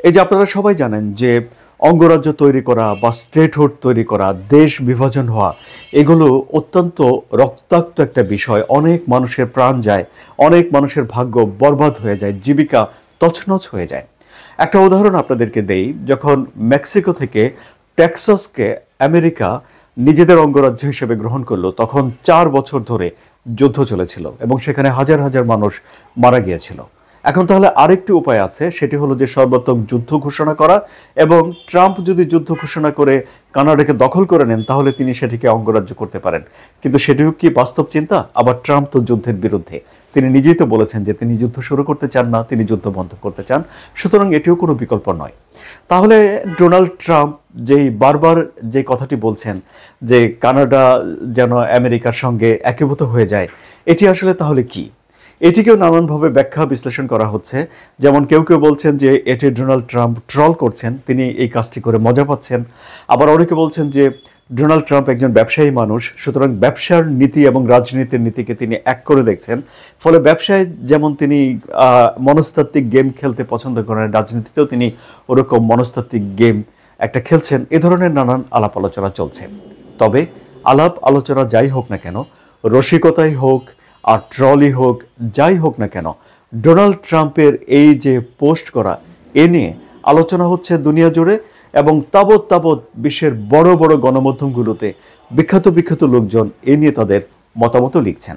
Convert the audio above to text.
এই যে আপনারা সবাই জানেন যে অঙ্গরাজ্য তৈরি করা বা স্টেটহুড তৈরি করা, দেশ বিভাজন হওয়া, এগুলো অত্যন্ত রক্তাক্ত একটা বিষয়। অনেক মানুষের প্রাণ যায়, অনেক মানুষের ভাগ্য বরবাদ হয়ে যায়, জীবিকা তছনছ হয়ে যায়। একটা উদাহরণ আপনাদেরকে দেই, যখন মেক্সিকো থেকে টেক্সাসকে আমেরিকা নিজেদের অঙ্গরাজ্য হিসেবে গ্রহণ করলো, তখন 4 বছর ধরে যুদ্ধ চলেছিল এবং সেখানে হাজার হাজার মানুষ মারা গিয়েছিল। এখন তাহলে আরেকটি উপায় আছে, সেটি হলো যে সর্বাত্মক যুদ্ধ ঘোষণা করা, এবং ট্রাম্প যদি যুদ্ধ ঘোষণা করে কানাডাকে দখল করে নেন তাহলে তিনি সেটিকে অঙ্গরাজ্য করতে পারেন। কিন্তু সেটিও কি বাস্তব চিন্তা? আবার ট্রাম্প তো যুদ্ধের বিরুদ্ধে, তিনি নিজেই তো বলেছেন যে তিনি যুদ্ধ শুরু করতে চান না, তিনি যুদ্ধ বন্ধ করতে চান। সুতরাং এটিও কোনো বিকল্প নয়। তাহলে ডোনাল্ড ট্রাম্প যেই বারবার যে কথাটি বলছেন যে কানাডা যেন আমেরিকার সঙ্গে একীভূত হয়ে যায়, এটি আসলে তাহলে কি? এটিকেও নানানভাবে ব্যাখ্যা বিশ্লেষণ করা হচ্ছে। যেমন কেউ কেউ বলছেন যে এটি ডোনাল্ড ট্রাম্প ট্রল করছেন, তিনি এই কাজটি করে মজা পাচ্ছেন। আবার অনেকে বলছেন যে ডোনাল্ড ট্রাম্প একজন ব্যবসায়ী মানুষ, সুতরাং ব্যবসার নীতি এবং রাজনীতির নীতিকে তিনি এক করে দেখছেন। ফলে ব্যবসায় যেমন তিনি মনস্তাত্ত্বিক গেম খেলতে পছন্দ করেন, রাজনীতিতেও তিনি ওরকম মনস্তাত্ত্বিক গেম একটা খেলছেন। এ ধরনের নানান আলাপ আলোচনা চলছে। তবে আলাপ আলোচনা যাই হোক না কেন, রসিকতাই হোক আর ট্রলই হোক, যাই হোক না কেন, ডোনাল্ড ট্রাম্পের এই যে পোস্ট করা, এ নিয়ে আলোচনা হচ্ছে দুনিয়া জুড়ে, এবং তাবৎ তাবৎ বিশ্বের বড় বড় গণমাধ্যমগুলোতে বিখ্যাত বিখ্যাত লোকজন এ নিয়ে তাদের মতামত লিখছেন।